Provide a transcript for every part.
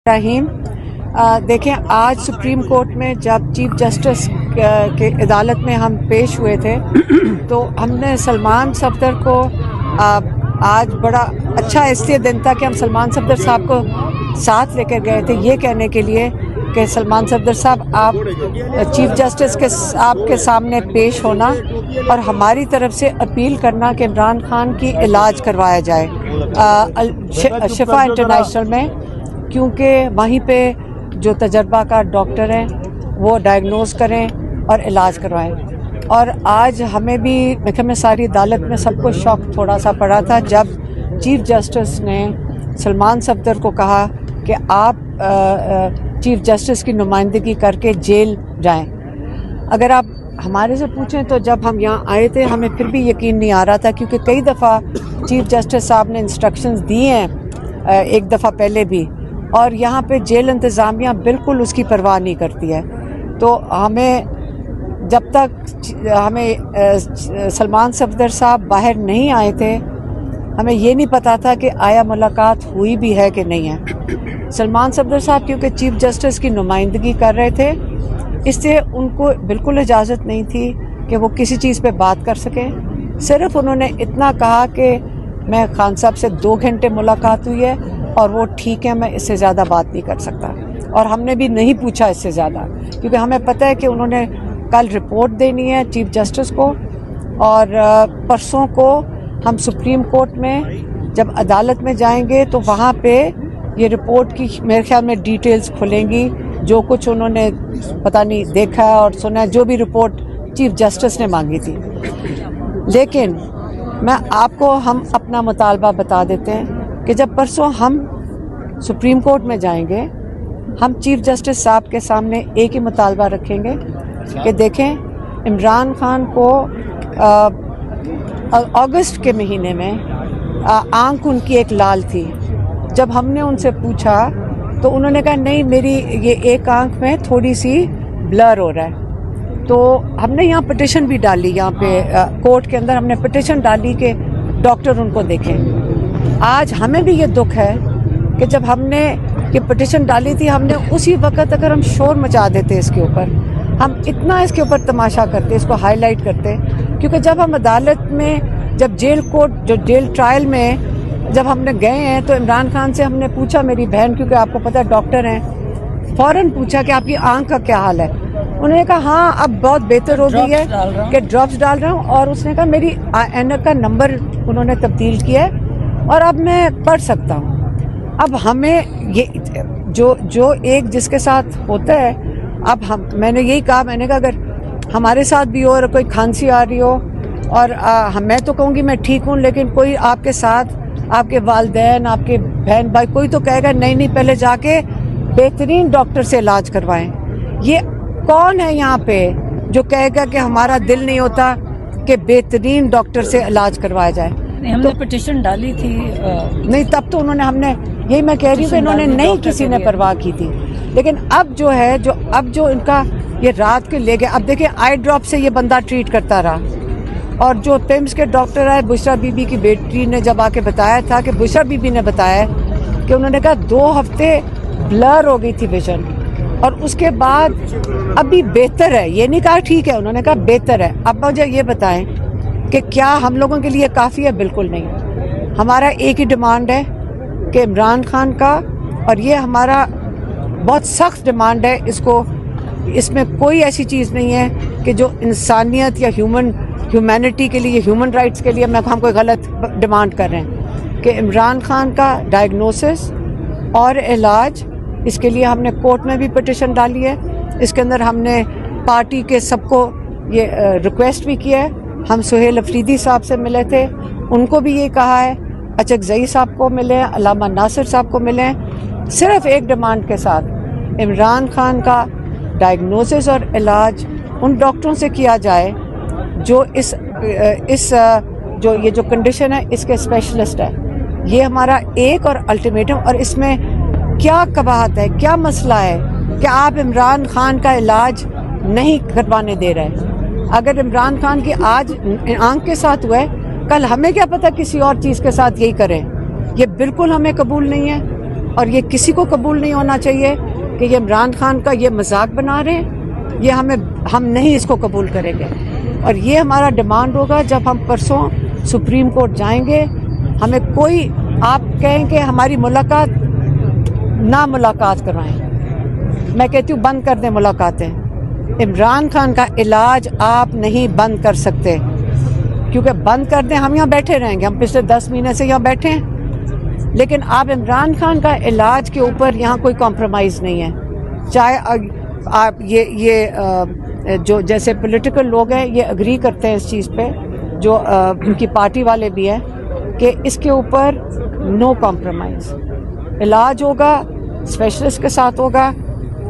रहीम। देखें, आज supreme court में जब चीफ जस्टिस के अदालत में हम पेश हुए थे तो हमने सलमान सफदर को आज बड़ा अच्छा इसलिए दिन था कि हम सलमान सफदर साहब को साथ लेकर गए थे ये कहने के लिए कि सलमान सफदर साहब आप चीफ जस्टिस के आपके सामने पेश होना और हमारी तरफ से अपील करना कि इमरान खान की इलाज करवाया जाए शिफा इंटरनेशनल में, क्योंकि वहीं पे जो तजर्बाकार डॉक्टर हैं वो डायग्नोज करें और इलाज करवाएं। और आज हमें भी मैं सारी अदालत में सबको शौक थोड़ा सा पड़ा था जब चीफ जस्टिस ने सलमान सफदर को कहा कि आप चीफ जस्टिस की नुमाइंदगी करके जेल जाएं। अगर आप हमारे से पूछें तो जब हम यहाँ आए थे हमें फिर भी यकीन नहीं आ रहा था, क्योंकि कई दफ़ा चीफ जस्टिस साहब ने इंस्ट्रक्शंस दिए हैं एक दफ़ा पहले भी, और यहाँ पे जेल इंतज़ामिया बिल्कुल उसकी परवाह नहीं करती है। तो हमें जब तक हमें सलमान सफदर साहब बाहर नहीं आए थे हमें ये नहीं पता था कि आया मुलाकात हुई भी है कि नहीं है। सलमान सफदर साहब क्योंकि चीफ जस्टिस की नुमाइंदगी कर रहे थे इससे उनको बिल्कुल इजाज़त नहीं थी कि वो किसी चीज़ पे बात कर सकें। सिर्फ उन्होंने इतना कहा कि मैं खान साहब से 2 घंटे मुलाकात हुई है और वो ठीक है, मैं इससे ज़्यादा बात नहीं कर सकता। और हमने भी नहीं पूछा इससे ज़्यादा, क्योंकि हमें पता है कि उन्होंने कल रिपोर्ट देनी है चीफ जस्टिस को, और परसों को हम सुप्रीम कोर्ट में जब अदालत में जाएंगे तो वहाँ पे ये रिपोर्ट की मेरे ख्याल में डिटेल्स खुलेंगी, जो कुछ उन्होंने पता नहीं देखा और सुना, जो भी रिपोर्ट चीफ जस्टिस ने मांगी थी। लेकिन हम अपना मुतालबा बता देते हैं कि जब परसों हम सुप्रीम कोर्ट में जाएंगे हम चीफ जस्टिस साहब के सामने एक ही मुतालबा रखेंगे कि देखें, इमरान खान को अगस्त के महीने में आंख उनकी एक लाल थी। जब हमने उनसे पूछा तो उन्होंने कहा नहीं, मेरी ये एक आंख में थोड़ी सी ब्लर हो रहा है। तो हमने यहाँ पिटिशन भी डाली, यहाँ पे कोर्ट के अंदर हमने पिटिशन डाली कि डॉक्टर उनको देखें। आज हमें भी ये दुख है कि जब हमने ये पिटिशन डाली थी हमने उसी वक्त अगर हम शोर मचा देते इसके ऊपर, हम इतना इसके ऊपर तमाशा करते, इसको हाईलाइट करते, क्योंकि जब हम अदालत में जब जेल ट्रायल में जब हमने गए हैं तो इमरान खान से हमने पूछा, मेरी बहन क्योंकि आपको पता है डॉक्टर हैं, फ़ौरन पूछा कि आपकी आंख का क्या हाल है। उन्होंने कहा हाँ अब बहुत बेहतर हो गई है कि ड्रॉप्स डाल रहा हूँ, और उसने कहा मेरी ऐनक का नंबर उन्होंने तब्दील किया है और अब मैं पढ़ सकता हूँ। अब हमें ये जो एक जिसके साथ होता है, अब मैंने यही कहा, मैंने कहा अगर हमारे साथ भी हो और कोई खांसी आ रही हो और मैं तो कहूँगी मैं ठीक हूँ, लेकिन कोई आपके साथ आपके वालिदैन आपके बहन भाई कोई तो कहेगा नहीं पहले जाके बेहतरीन डॉक्टर से इलाज करवाएं। ये कौन है यहाँ पे जो कहेगा कि हमारा दिल नहीं होता कि बेहतरीन डॉक्टर से इलाज करवाया जाए? हमने पिटिशन डाली थी नहीं, तब तो उन्होंने हमने यही मैं कह रही हूँ कि इन्होंने नहीं किसी ने परवाह की थी। लेकिन अब जो इनका ये रात के ले गए, अब देखिए आई ड्रॉप से ये बंदा ट्रीट करता रहा, और जो पिम्स के डॉक्टर आए, बुशरा बीबी की बेटी ने जब आके बताया था कि बुशरा बीबी ने बताया कि उन्होंने कहा 2 हफ्ते ब्लर हो गई थी विजन, और उसके बाद अभी बेहतर है, ये नहीं कहा ठीक है, उन्होंने कहा बेहतर है। अब मुझे ये बताएं कि क्या हम लोगों के लिए काफ़ी है? बिल्कुल नहीं। हमारा एक ही डिमांड है कि इमरान खान का, और ये हमारा बहुत सख्त डिमांड है, इसमें कोई ऐसी चीज़ नहीं है कि जो इंसानियत या ह्यूमैनिटी के लिए, ह्यूमन राइट्स के लिए हम कोई गलत डिमांड कर रहे हैं, कि इमरान खान का डायग्नोसिस और इलाज, इसके लिए हमने कोर्ट में भी पिटिशन डाली है। इसके अंदर हमने पार्टी के सबको ये रिक्वेस्ट भी किया है। हम सुहेल अफरीदी साहब से मिले थे, उनको भी ये कहा है, अचकजई साहब को मिले हैं, अल्लामा नासिर साहब को मिले हैं, सिर्फ एक डिमांड के साथ, इमरान खान का डायग्नोसिस और इलाज उन डॉक्टरों से किया जाए जो ये जो कंडीशन है इसके स्पेशलिस्ट है। ये हमारा एक और अल्टीमेटम, और इसमें क्या कबाहत है, क्या मसला है कि आप इमरान खान का इलाज नहीं करवाने दे रहे? अगर इमरान खान की आज आंख के साथ हुआ है, कल हमें क्या पता किसी और चीज़ के साथ यही करें? ये बिल्कुल हमें कबूल नहीं है। اور یہ کسی کو قبول نہیں ہونا چاہیے کہ یہ عمران خان کا یہ مذاق بنا رہے ہیں. یہ ہم نہیں اس کو قبول کریں گے. اور یہ ہمارا ڈیمانڈ ہوگا جب ہم پرسوں سپریم کورٹ جائیں گے. ہمیں کوئی آپ کہیں کہ ہماری ملاقات نہ ملاقات کروائیں. میں کہتی ہوں بند کر دیں ملاقاتیں. عمران خان کا علاج آپ نہیں بند کر سکتے, کیونکہ بند کر دیں ہم یہاں بیٹھے رہیں گے. ہم پچھلے 10 مہینے سے یہاں بیٹھے ہیں, لیکن آپ عمران خان کا علاج کے اوپر یہاں کوئی کمپرومائز نہیں ہے. چاہے آپ یہ جو جیسے پولیٹیکل لوگ ہیں یہ اگری کرتے ہیں اس چیز پہ, جو ان کی پارٹی والے بھی ہیں, کہ اس کے اوپر نو کمپرومائز. علاج ہوگا اسپیشلسٹ کے ساتھ ہوگا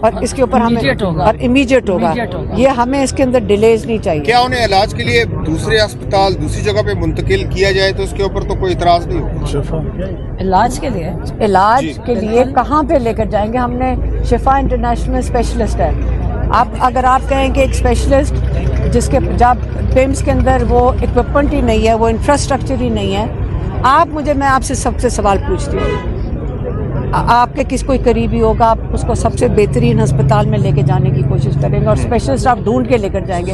اور اس کے اوپر ہمیں اور امیجیٹ ہوگا. یہ ہمیں اس کے اندر ڈیلیز نہیں چاہیے. کیا انہیں علاج کے لیے دوسرے اسپتال دوسری جگہ پہ منتقل کیا جائے تو اس کے اوپر تو کوئی اعتراض نہیں ہوگا؟ علاج کے لیے علاج کے لیے کہاں پہ لے کر جائیں گے؟ ہم نے شفا انٹرنیشنل اسپیشلسٹ ہے. اگر آپ کہیں کہ ایک اسپیشلسٹ جس کے جب پیمس کے اندر وہ اکوپمنٹ ہی نہیں ہے, وہ انفراسٹرکچر ہی نہیں ہے, میں آپ سے سب سے سوال پوچھتی ہوں, آپ کے کوئی قریبی ہوگا, آپ اس کو سب سے بہترین ہسپتال میں لے کے جانے کی کوشش کریں گے اور اسپیشلسٹ آپ ڈھونڈ کے لے کر جائیں گے.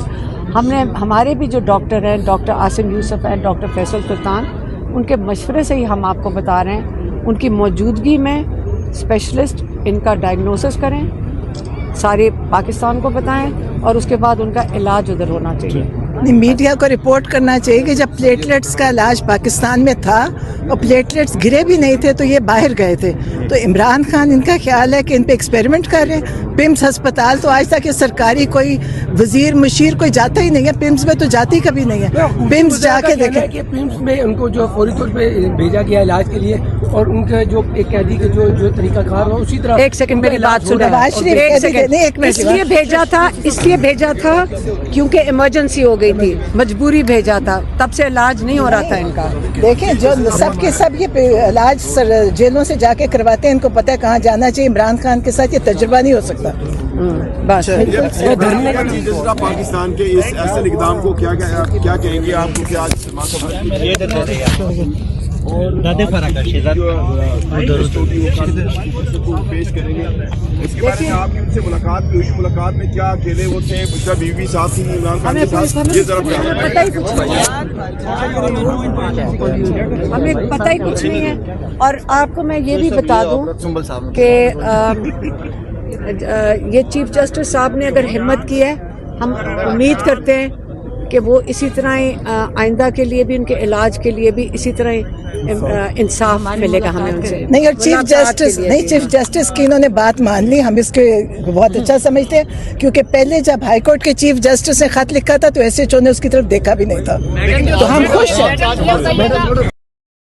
ہمارے بھی جو ڈاکٹر ہیں, ڈاکٹر عاصم یوسف ہیں, ڈاکٹر فیصل سلطان, ان کے مشورے سے ہی ہم آپ کو بتا رہے ہیں. ان کی موجودگی میں اسپیشلسٹ ان کا ڈائگنوسس کریں, سارے پاکستان کو بتائیں, اور اس کے بعد ان کا علاج ادھر ہونا چاہیے. میڈیا کو رپورٹ کرنا چاہیے کہ جب پلیٹلیٹس کا علاج پاکستان میں تھا اور پلیٹلیٹس گرے بھی نہیں تھے تو یہ باہر گئے تھے. تو عمران خان ان کا خیال ہے کہ ان پہ ایکسپیریمنٹ کر رہے ہیں. پمس ہسپتال تو آج تک یہ سرکاری کوئی وزیر مشیر کوئی جاتا ہی نہیں ہے. پمس میں تو جاتی کبھی نہیں ہے. پمس جا کے دیکھیں کہ پمس میں ان کو جو فوری طور پہ بھیجا گیا علاج کے لیے, اور ان کا جو ایک قیدی کا جو طریقہ کار ہو اسی طرح. ایک سیکنڈ میری بات سنیں. اس لیے بھیجا تھا کیونکہ ایمرجنسی ہو گئی تھی, مجبوری بھیجا تھا, تب سے علاج نہیں ہو رہا تھا ان کا. دیکھیں جو سب کے سب یہ علاج جیلوں سے جا کے کرواتے ہیں, ان کو پتہ ہے کہاں جانا چاہیے. عمران خان کے ساتھ یہ تجربہ نہیں ہو سکتا. بس پاکستان کے اس ایسے اقدام کو کیا کہیں گے آپ کو؟ کیا پیش کریں گے اس کے بارے میں؟ آپ کی ان سے ملاقات ہوئی, ملاقات میں کیا اکیلے وہ تھے, اس کا بیوی ساتھ تھی عمران خان کے ساتھ؟ یہ ذرا ہمیں پتہ ہی کچھ نہیں ہے. اور آپ کو میں یہ بھی بتا دوں کہ یہ چیف جسٹس صاحب نے اگر ہمت کی ہے, ہم امید کرتے ہیں کہ وہ اسی طرح ہی آئندہ کے لیے بھی, ان کے علاج کے لیے بھی اسی طرح انصاف ملے گا ہمیں ان سے. نہیں, اور چیف جسٹس کی انہوں نے بات مان لی. ہم اس کے بہت اچھا سمجھتے ہیں, کیونکہ پہلے جب ہائی کورٹ کے چیف جسٹس نے خط لکھا تھا تو ایس ایچ او نے اس کی طرف دیکھا بھی نہیں تھا. تو ہم خوش ہیں.